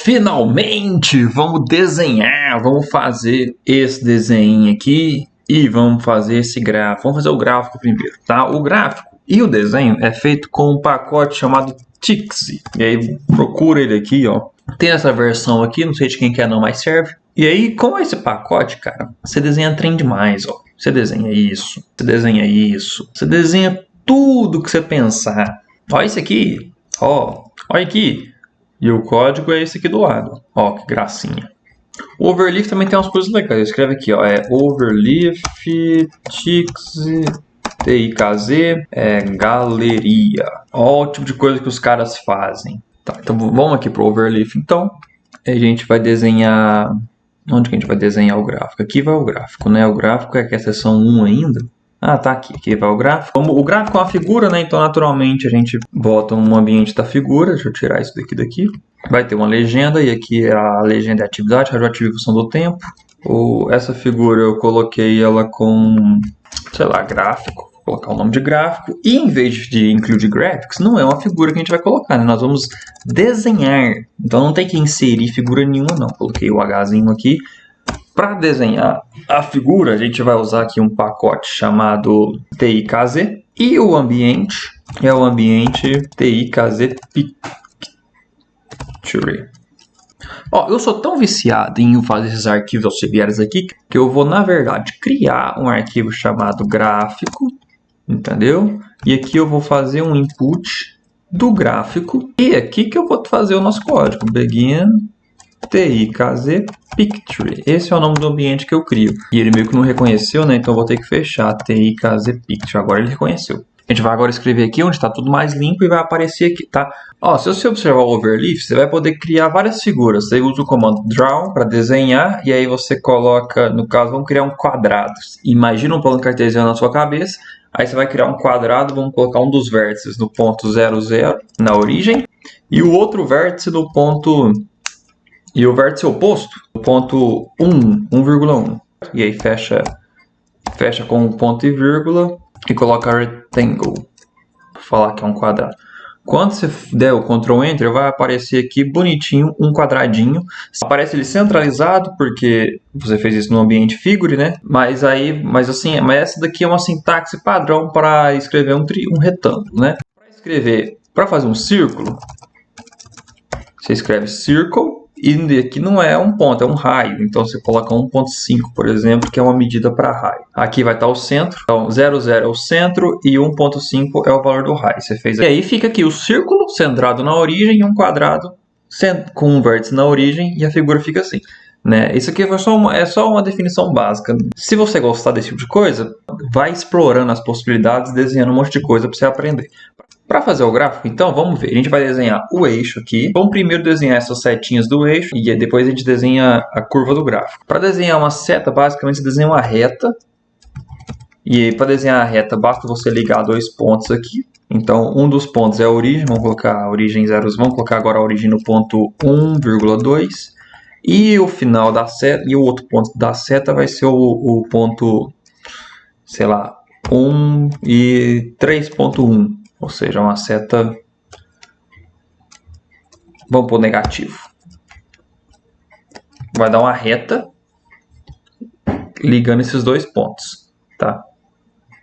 Finalmente, vamos desenhar, vamos fazer esse desenho aqui e vamos fazer esse gráfico. Vamos fazer o gráfico primeiro, tá? O gráfico e o desenho é feito com um pacote chamado Tixi. E aí procura ele aqui, ó. Tem essa versão aqui, não sei de quem que é não, mas serve. E aí, com esse pacote, cara, você desenha trem demais, ó. Você desenha isso, você desenha isso, você desenha tudo que você pensar. Olha isso aqui, ó, olha aqui. E o código é esse aqui do lado. Ó, que gracinha. O Overleaf também tem umas coisas legais. Escreve aqui, ó, é Overleaf Tixi TIKZ Galeria. Ó o tipo de coisa que os caras fazem. Tá, então vamos aqui pro Overleaf, então. A gente vai desenhar... Onde que a gente vai desenhar o gráfico? Aqui vai o gráfico, né? O gráfico é aqui a seção 1 ainda. Ah, tá aqui. Aqui vai o gráfico. Como o gráfico é uma figura, né? Então, naturalmente, a gente bota um ambiente da figura. Deixa eu tirar isso daqui. Vai ter uma legenda. E aqui a legenda é atividade, radioativa e função do tempo. Essa figura eu coloquei ela com, sei lá, gráfico. Vou colocar o nome de gráfico. E em vez de include graphics, não é uma figura que a gente vai colocar, né? Nós vamos desenhar. Então, não tem que inserir figura nenhuma, não. Coloquei o Hzinho aqui. Para desenhar a figura, a gente vai usar aqui um pacote chamado TIKZ. E o ambiente é o ambiente TIKZ Picture. Ó, eu sou tão viciado em fazer esses arquivos auxiliares aqui que eu vou, na verdade, criar um arquivo chamado gráfico, entendeu? E aqui eu vou fazer um input do gráfico. E aqui que eu vou fazer o nosso código. Begin TIKZ Picture. Esse é o nome do ambiente que eu crio. E ele meio que não reconheceu, né? Então eu vou ter que fechar TIKZ Picture. Agora ele reconheceu. A gente vai agora escrever aqui onde está tudo mais limpo e vai aparecer aqui, tá? Ó, se você observar o Overleaf, você vai poder criar várias figuras. Você usa o comando Draw para desenhar e aí você coloca, no caso, vamos criar um quadrado. Imagina um plano cartesiano na sua cabeça. Aí você vai criar um quadrado, vamos colocar um dos vértices no ponto 0, 0, na origem. E o outro vértice no ponto... E o vértice oposto, o ponto 1, 1,1. E aí fecha com um ponto e vírgula e coloca rectangle. Para falar que é um quadrado. Quando você der o Ctrl Enter, vai aparecer aqui bonitinho um quadradinho. Aparece ele centralizado porque você fez isso no ambiente figure, né? Mas essa daqui é uma sintaxe padrão para escrever um retângulo, né? Para fazer um círculo, você escreve circle. E aqui não é um ponto, é um raio. Então você coloca 1.5, por exemplo, que é uma medida para raio. Aqui vai estar o centro. Então 0,0 é o centro e 1.5 é o valor do raio. Você fez aqui. E aí fica aqui o círculo centrado na origem e um quadrado com um vértice na origem e a figura fica assim. Né? Isso aqui é só uma definição básica. Se você gostar desse tipo de coisa, vai explorando as possibilidades, desenhando um monte de coisa para você aprender. Para fazer o gráfico, então, vamos ver. A gente vai desenhar o eixo aqui. Vamos primeiro desenhar essas setinhas do eixo e depois a gente desenha a curva do gráfico. Para desenhar uma seta, basicamente você desenha uma reta. E para desenhar a reta, basta você ligar dois pontos aqui. Então, um dos pontos é a origem. Vamos colocar a origem 0. Vamos colocar agora a origem no ponto 1,2. E o final da seta, e o outro ponto da seta vai ser o ponto, sei lá, 1 e 3.1. Ou seja, uma seta, vamos pôr negativo. Vai dar uma reta ligando esses dois pontos, tá?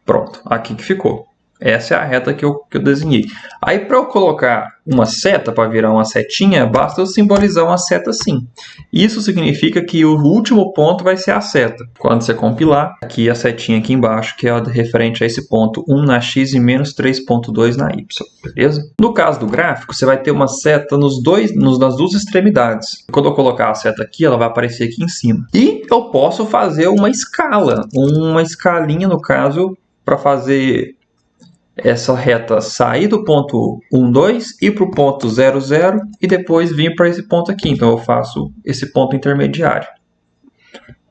Pronto, aqui que ficou. Essa é a reta que eu desenhei. Aí para eu colocar uma seta, para virar uma setinha, basta eu simbolizar uma seta assim. Isso significa que o último ponto vai ser a seta. Quando você compilar, aqui a setinha aqui embaixo, que é referente a esse ponto 1 na x e menos 3.2 na y, beleza? No caso do gráfico, você vai ter uma seta nas duas extremidades. Quando eu colocar a seta aqui, ela vai aparecer aqui em cima. E eu posso fazer uma escalinha no caso, para fazer essa reta sair do ponto 1, 2, ir para o ponto 0, 0 e depois vir para esse ponto aqui. Então eu faço esse ponto intermediário.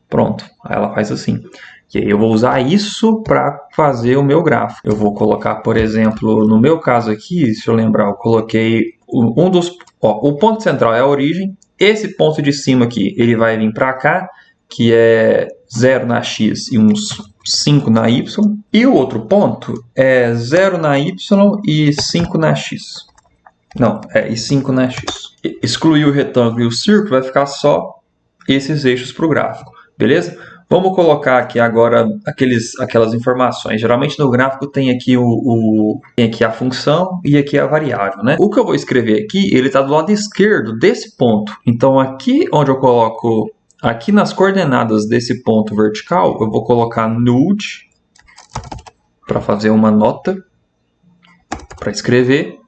Pronto, aí ela faz assim. E aí eu vou usar isso para fazer o meu gráfico. Eu vou colocar, por exemplo, no meu caso aqui, se eu lembrar, eu coloquei o ponto central é a origem. Esse ponto de cima aqui, ele vai vir para cá, que é 0 na x e uns 5 na y. E o outro ponto é 0 na y e 5 na x. Não, e 5 na x. excluir o retângulo e o círculo, vai ficar só esses eixos para o gráfico, beleza? Vamos colocar aqui agora aquelas informações. Geralmente no gráfico tem aqui, tem aqui a função e aqui a variável, né? O que eu vou escrever aqui, ele está do lado esquerdo desse ponto. Então aqui onde eu coloco, aqui nas coordenadas desse ponto vertical, eu vou colocar nude para fazer uma nota para escrever.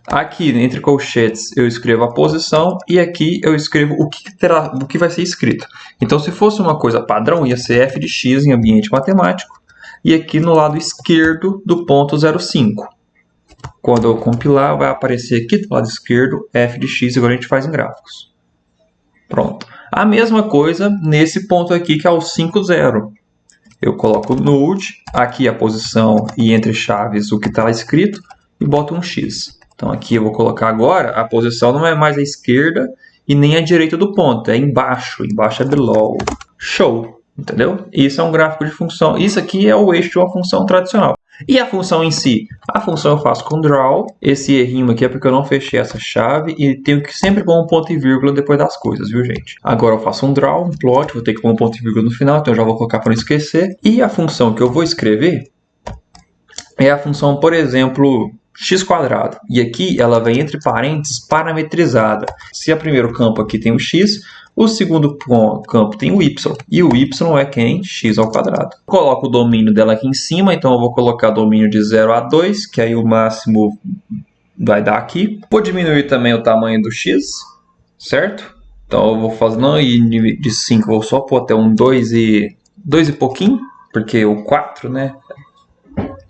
Aqui, entre colchetes, eu escrevo a posição e aqui eu escrevo o que vai ser escrito. Então, se fosse uma coisa padrão, ia ser f de x em ambiente matemático e aqui no lado esquerdo do ponto 0,5. Quando eu compilar, vai aparecer aqui do lado esquerdo f de x, igual a gente faz em gráficos. Pronto. A mesma coisa nesse ponto aqui, que é o 5,0. Eu coloco nude, aqui a posição e entre chaves o que está lá escrito e boto um x. Então aqui eu vou colocar agora, a posição não é mais à esquerda e nem à direita do ponto, é embaixo. Embaixo é below. Show, entendeu? Isso é um gráfico de função. Isso aqui é o eixo de uma função tradicional. E a função em si? A função eu faço com draw. Esse errinho aqui é porque eu não fechei essa chave e tenho que sempre pôr um ponto e vírgula depois das coisas, viu, gente? Agora eu faço um draw, um plot, vou ter que pôr um ponto e vírgula no final, então eu já vou colocar para não esquecer. E a função que eu vou escrever é a função, por exemplo, x². E aqui ela vem entre parênteses parametrizada. Se o primeiro campo aqui tem o x, o segundo campo tem o y. E o y é quem? X². Coloco o domínio dela aqui em cima, então eu vou colocar domínio de 0 a 2, que aí o máximo vai dar aqui. Vou diminuir também o tamanho do x, certo? Então eu vou fazer, não de 5, vou só pôr até um 2 e pouquinho, porque o 4, né?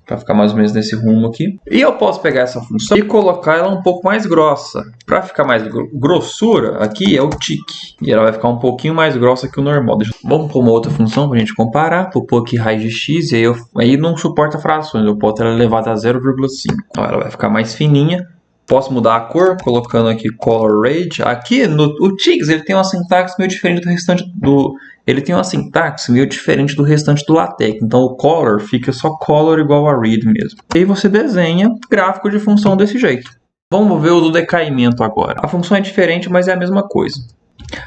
Para ficar mais ou menos nesse rumo aqui. E eu posso pegar essa função e colocar ela um pouco mais grossa. Para ficar mais grossura, aqui é o tick. E ela vai ficar um pouquinho mais grossa que o normal. Vamos pôr uma outra função para a gente comparar. Vou pôr aqui raiz de x, e aí não suporta frações. Eu boto ela elevada a 0,5. Então ela vai ficar mais fininha. Posso mudar a cor, colocando aqui Color Range. Aqui, o Tix, ele tem uma sintaxe meio diferente do restante Ele tem uma sintaxe meio diferente do restante do LaTeX. Então, o color fica só color igual a read mesmo. E aí você desenha gráfico de função desse jeito. Vamos ver o do decaimento agora. A função é diferente, mas é a mesma coisa.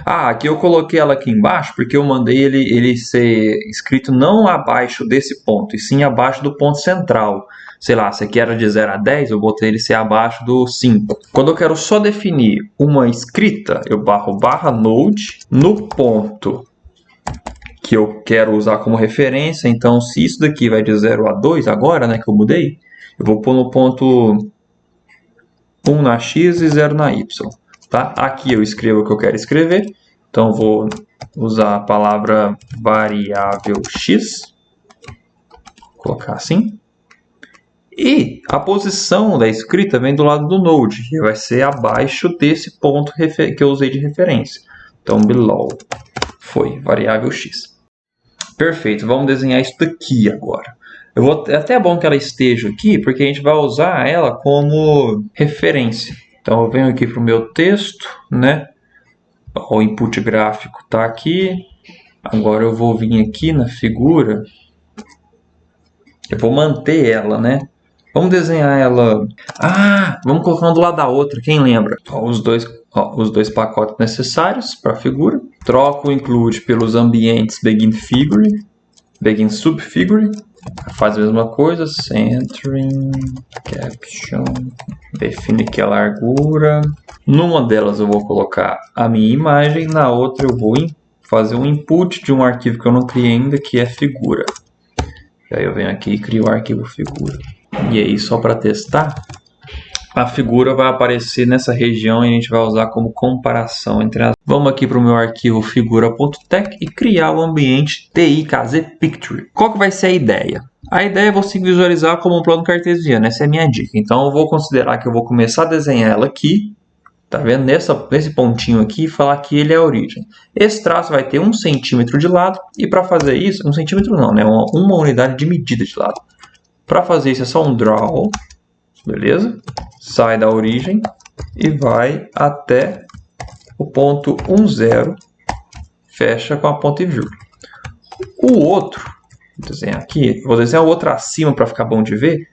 Aqui eu coloquei ela aqui embaixo porque eu mandei ele ser escrito não abaixo desse ponto, e sim abaixo do ponto central. Sei lá, se aqui era de 0 a 10, eu botei ele ser abaixo do 5. Quando eu quero só definir uma escrita, eu barra node no ponto que eu quero usar como referência. Então, se isso daqui vai de 0 a 2 agora, né, que eu mudei, eu vou pôr no ponto 1 na x e 0 na y. Tá? Aqui eu escrevo o que eu quero escrever. Então, vou usar a palavra variável x. Vou colocar assim. E a posição da escrita vem do lado do node, que vai ser abaixo desse ponto que eu usei de referência. Então, below foi variável x. Perfeito, vamos desenhar isso daqui agora. É até bom que ela esteja aqui, porque a gente vai usar ela como referência. Então, eu venho aqui para o meu texto, né? O input gráfico está aqui. Agora eu vou vir aqui na figura. Eu vou manter ela, né? Vamos desenhar ela... vamos colocar uma do lado da outra, quem lembra? Os dois pacotes necessários para a figura. Troco o include pelos ambientes begin figure, begin subfigure. Faz a mesma coisa, centering, caption, define aqui a largura. Numa delas eu vou colocar a minha imagem, na outra eu vou fazer um input de um arquivo que eu não criei ainda, que é figura. E aí eu venho aqui e crio o arquivo figura. E aí, só para testar, a figura vai aparecer nessa região e a gente vai usar como comparação entre as... Vamos aqui para o meu arquivo figura.tech e criar o ambiente TIKZPicture. Qual que vai ser a ideia? A ideia é você visualizar como um plano cartesiano, essa é a minha dica. Então eu vou considerar que eu vou começar a desenhar ela aqui, tá vendo? Nesse pontinho aqui, falar que ele é a origem. Esse traço vai ter 1 centímetro de lado, e para fazer isso, 1 centímetro não, né? Uma unidade de medida de lado. Para fazer isso é só um draw, beleza? Sai da origem e vai até o ponto 10, fecha com a ponta e vírgula. O outro, vou desenhar aqui, vou desenhar o outro acima para ficar bom de ver,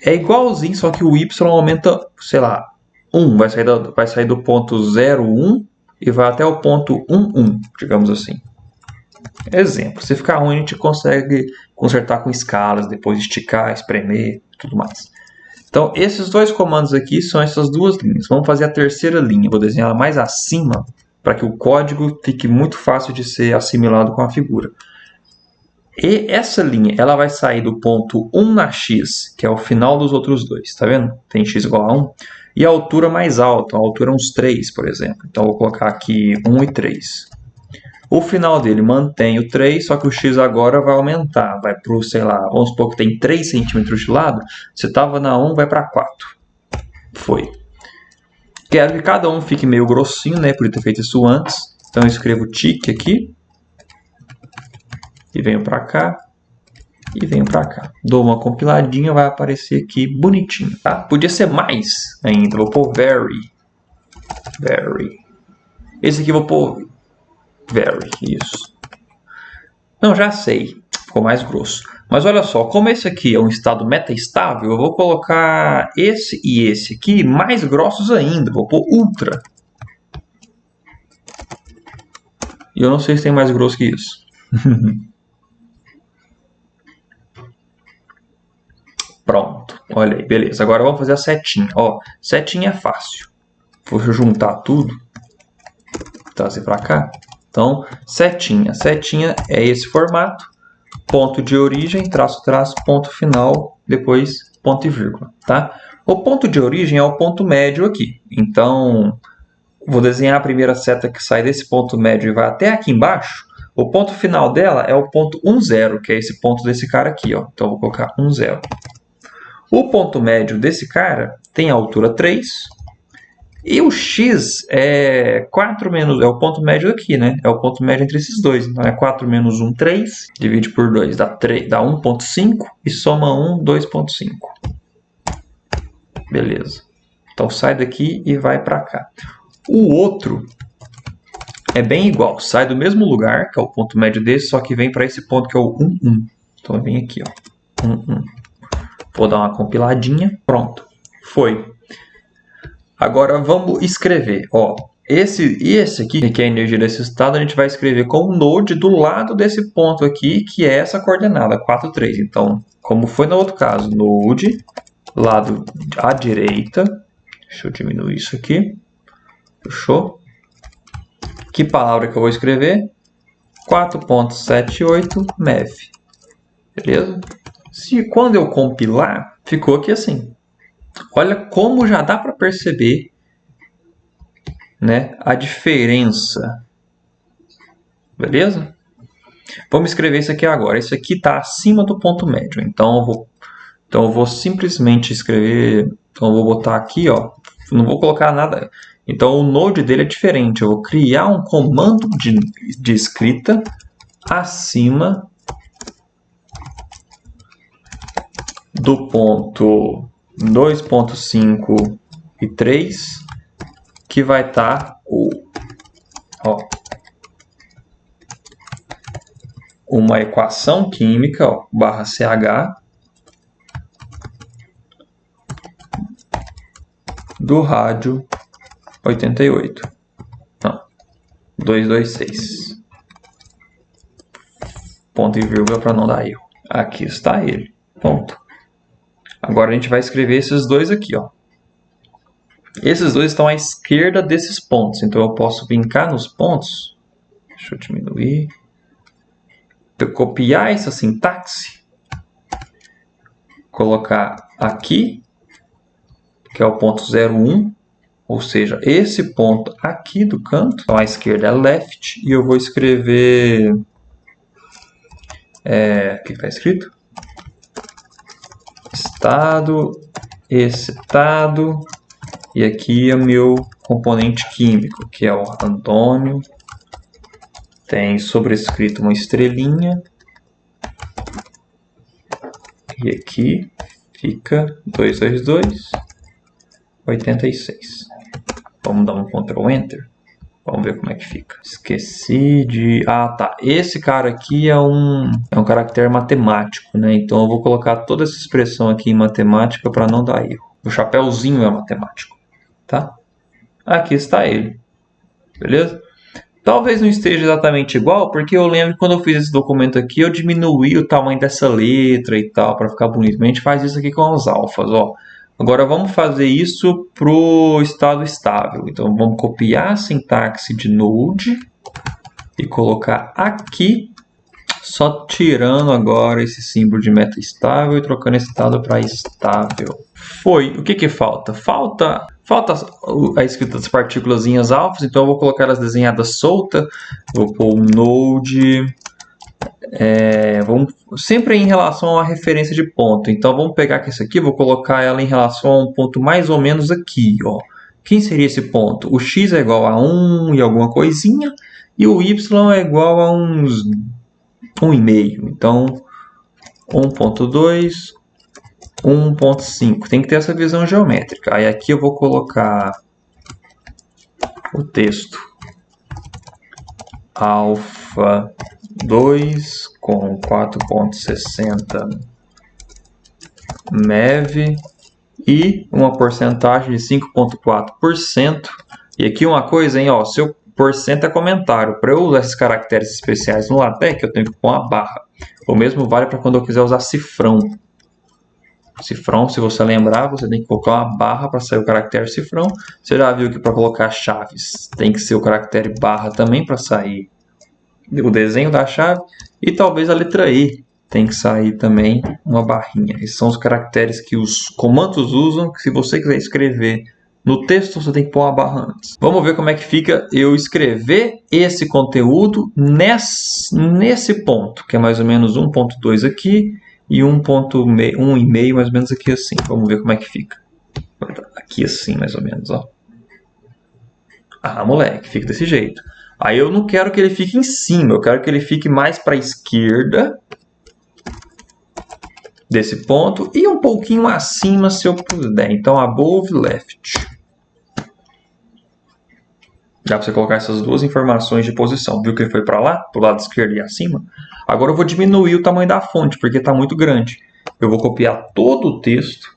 é igualzinho, só que o y aumenta, sei lá, 1 vai sair do ponto 0, 1 e vai até o ponto 1, 1, digamos assim. Exemplo, se ficar ruim a gente consegue consertar com escalas, depois esticar, espremer, tudo mais. Então esses dois comandos aqui são essas duas linhas. Vamos fazer a terceira linha, vou desenhar ela mais acima para que o código fique muito fácil de ser assimilado com a figura. E essa linha ela vai sair do ponto 1 na x, que é o final dos outros dois, tá vendo? Tem x igual a 1. E a altura mais alta, a altura é uns 3, por exemplo. Então eu vou colocar aqui 1 e 3. O final dele mantém o 3, só que o x agora vai aumentar. Vai para o, sei lá, vamos supor que tem 3 centímetros de lado. Se estava na 1, vai para 4. Foi. Quero que cada um fique meio grossinho, né? Por ter feito isso antes. Então eu escrevo tique aqui. E venho para cá. E venho para cá. Dou uma compiladinha, vai aparecer aqui bonitinho, tá? Podia ser mais ainda. Vou pôr very. Very. Esse aqui eu vou pôr very. Isso. Não, já sei. Ficou mais grosso. Mas olha só, como esse aqui é um estado metaestável, eu vou colocar esse e esse aqui mais grossos ainda. Vou pôr ultra. E eu não sei se tem mais grosso que isso. Pronto, olha aí, beleza. Agora vamos fazer a setinha. Ó, setinha é fácil. Vou juntar tudo, trazer para cá. Então, setinha. Setinha é esse formato. Ponto de origem, traço, traço, ponto final, depois ponto e vírgula, tá? O ponto de origem é o ponto médio aqui. Então, vou desenhar a primeira seta que sai desse ponto médio e vai até aqui embaixo. O ponto final dela é o ponto 1, 0, que é esse ponto desse cara aqui, ó. Então, eu vou colocar 1, 0. O ponto médio desse cara tem a altura 3. E o x é 4 menos... É o ponto médio aqui, né? É o ponto médio entre esses dois. Então, é 4 menos 1, 3. Divide por 2, dá 1,5. E soma 1, 2,5. Beleza. Então, sai daqui e vai para cá. O outro é bem igual. Sai do mesmo lugar, que é o ponto médio desse, só que vem para esse ponto que é o 1, 1. Então, vem aqui, ó. 1, 1. Vou dar uma compiladinha. Pronto. Foi. Agora vamos escrever. Ó, esse aqui, que é a energia desse estado, a gente vai escrever como node do lado desse ponto aqui, que é essa coordenada, 4, 3. Então, como foi no outro caso, node, lado à direita. Deixa eu diminuir isso aqui. Fechou? Que palavra que eu vou escrever? 4.78 mev. Beleza? Quando eu compilar, ficou aqui assim. Olha como já dá para perceber, né, a diferença. Beleza? Vamos escrever isso aqui agora. Isso aqui está acima do ponto médio. Então eu vou simplesmente escrever. Então eu vou botar aqui, ó. Não vou colocar nada. Então o node dele é diferente. Eu vou criar um comando de escrita acima do ponto 2.5 e 3, que vai estar uma equação química, ó, barra CH, do rádio 88. Não, 226. Ponto e vírgula para não dar erro. Aqui está ele. Ponto. Agora a gente vai escrever esses dois aqui, ó. Esses dois estão à esquerda desses pontos. Então eu posso vir cá nos pontos. Deixa eu diminuir. Copiar essa sintaxe. Colocar aqui, que é o ponto 0,1. Ou seja, esse ponto aqui do canto. Então à esquerda é left. E eu vou escrever... o que está escrito? Estado, excitado, e aqui é o meu componente químico, que é o Antônio. Tem sobrescrito uma estrelinha. E aqui fica 222, 86. Vamos dar um Ctrl Enter. Vamos ver como é que fica. Esqueci de... Ah, tá. Esse cara aqui é um caractere matemático, né? Então eu vou colocar toda essa expressão aqui em matemática para não dar erro. O chapéuzinho é matemático, tá? Aqui está ele, beleza? Talvez não esteja exatamente igual, porque eu lembro que quando eu fiz esse documento aqui, eu diminuí o tamanho dessa letra e tal, para ficar bonito. Mas a gente faz isso aqui com os alfas, ó. Agora vamos fazer isso pro estado estável. Então vamos copiar a sintaxe de Node e colocar aqui, só tirando agora esse símbolo de meta estável e trocando estado para estável. Foi. O que falta? Falta a escrita das partículas alfas, então eu vou colocar elas desenhadas solta. Vou pôr um node. Vamos sempre em relação à referência de ponto. Então vamos pegar aqui essa aqui, vou colocar ela em relação a um ponto mais ou menos aqui, ó. Quem seria esse ponto? O x é igual a 1 e alguma coisinha, e o y é igual a uns 1,5. Então 1.2, 1.5. Tem que ter essa visão geométrica. Aí aqui eu vou colocar o texto alfa 2 com 4.60 MeV e uma porcentagem de 5.4%. E aqui uma coisa, hein, ó, seu porcento é comentário. Para eu usar esses caracteres especiais no LaTeX, eu tenho que pôr uma barra. O mesmo vale para quando eu quiser usar cifrão. Cifrão, se você lembrar, você tem que colocar uma barra para sair o caractere cifrão. Você já viu que para colocar chaves tem que ser o caractere barra também para sair o desenho da chave. E talvez a letra E tem que sair também uma barrinha. Esses são os caracteres que os comandos usam, que se você quiser escrever no texto, você tem que pôr uma barra antes. Vamos ver como é que fica eu escrever esse conteúdo nesse ponto, que é mais ou menos 1.2 aqui e 1,5 mais ou menos aqui assim. Vamos ver como é que fica. Aqui assim, mais ou menos, ó. Ah, moleque, fica desse jeito. Aí eu não quero que ele fique em cima, eu quero que ele fique mais para a esquerda desse ponto e um pouquinho acima se eu puder. Então, above left. Dá para você colocar essas duas informações de posição. Viu que ele foi para lá, para o lado esquerdo e acima? Agora eu vou diminuir o tamanho da fonte, porque está muito grande. Eu vou copiar todo o texto.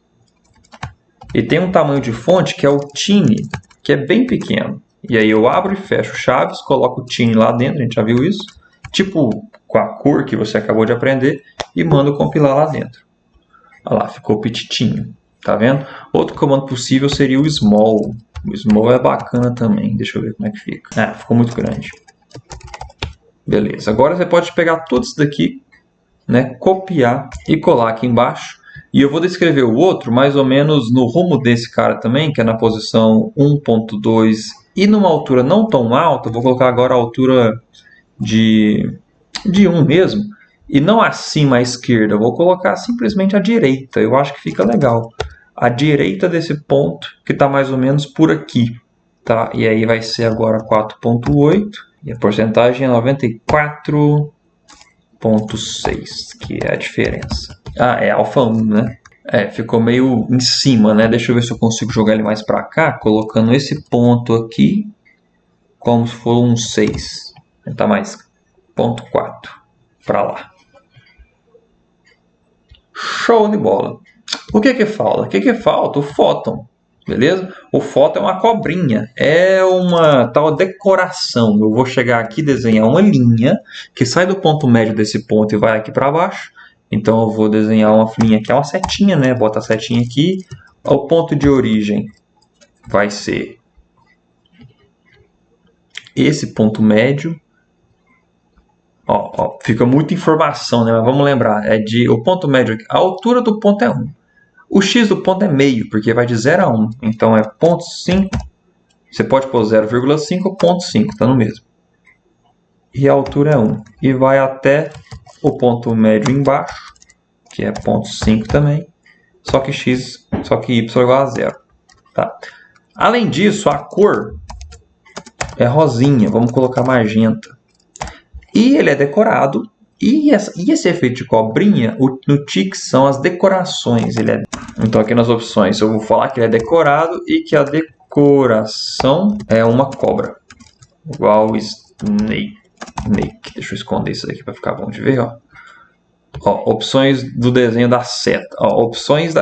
E tem um tamanho de fonte que é o tiny, que é bem pequeno. E aí eu abro e fecho chaves, coloco o tiny lá dentro, a gente já viu isso. Tipo com a cor que você acabou de aprender. E mando compilar lá dentro. Olha lá, ficou petitinho. Tá vendo? Outro comando possível seria o small. O small é bacana também. Deixa eu ver como é que fica. Ah, ficou muito grande. Beleza. Agora você pode pegar tudo isso daqui, né, copiar e colar aqui embaixo. E eu vou descrever o outro mais ou menos no rumo desse cara também, que é na posição 1.2 e numa altura não tão alta. Vou colocar agora a altura de 1 mesmo. E não acima à esquerda, eu vou colocar simplesmente à direita. Eu acho que fica legal. À direita desse ponto, que está mais ou menos por aqui. Tá? E aí vai ser agora 4.8. E a porcentagem é 94.6, que é a diferença. Ah, é alfa 1, né? É, ficou meio em cima, né? Deixa eu ver se eu consigo jogar ele mais para cá, colocando esse ponto aqui como se for um 6. Tá mais 0.4 para lá. Show de bola. O que falta? O que falta? O fóton. Beleza? O fóton é uma cobrinha. É uma tal decoração. Eu vou chegar aqui e desenhar uma linha que sai do ponto médio desse ponto e vai aqui para baixo. Então eu vou desenhar uma linha que é uma setinha, né? Bota a setinha aqui. O ponto de origem vai ser esse ponto médio. Ó, fica muita informação, né? Mas vamos lembrar, o ponto médio aqui, a altura do ponto é 1. O x do ponto é meio, porque vai de 0 a 1. Então é 0.5. Você pode pôr 0,5 ou 0.5, tá no mesmo. E a altura é 1. E vai até o ponto médio embaixo, que é 0.5 também. Só que y é igual a 0. Tá? Além disso, a cor é rosinha. Vamos colocar magenta. E ele é decorado. E esse efeito de cobrinha, no TIC, são as decorações. Então aqui nas opções eu vou falar que ele é decorado e que a decoração é uma cobra. Igual snake. Deixa eu esconder isso aqui para ficar bom de ver. Ó. Ó, opções do desenho da seta. Ó,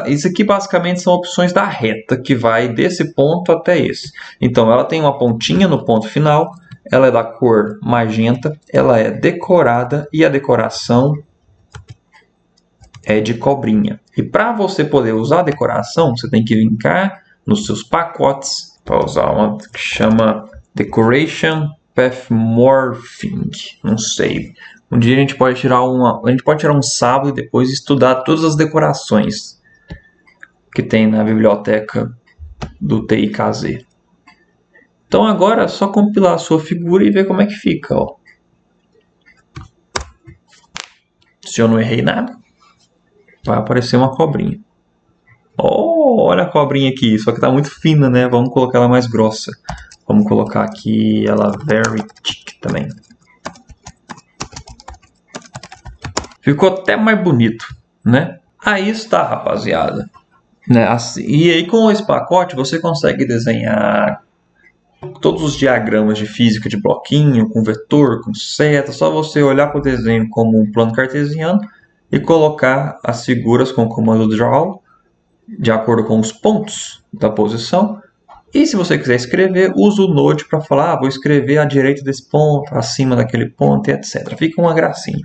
isso aqui basicamente são opções da reta que vai desse ponto até esse. Então ela tem uma pontinha no ponto final, ela é da cor magenta, ela é decorada e a decoração é de cobrinha. E para você poder usar a decoração, você tem que linkar nos seus pacotes para usar uma que chama Decoration Pathmorphing. Não sei. Um dia a gente pode tirar um sábado e depois estudar todas as decorações que tem na biblioteca do TIKZ. Então agora é só compilar a sua figura e ver como é que fica, ó. Se eu não errei nada, vai aparecer uma cobrinha. Oh, olha a cobrinha aqui, só que tá muito fina, né? Vamos colocar ela mais grossa. Vamos colocar aqui ela very thick também. Ficou até mais bonito, né? Aí está, rapaziada. Né? Assim, e aí com esse pacote você consegue desenhar todos os diagramas de física de bloquinho, com vetor, com seta. Só você olhar para o desenho como um plano cartesiano e colocar as figuras com o comando draw de acordo com os pontos da posição. E se você quiser escrever, usa o Node para falar, vou escrever à direita desse ponto, acima daquele ponto e etc. Fica uma gracinha.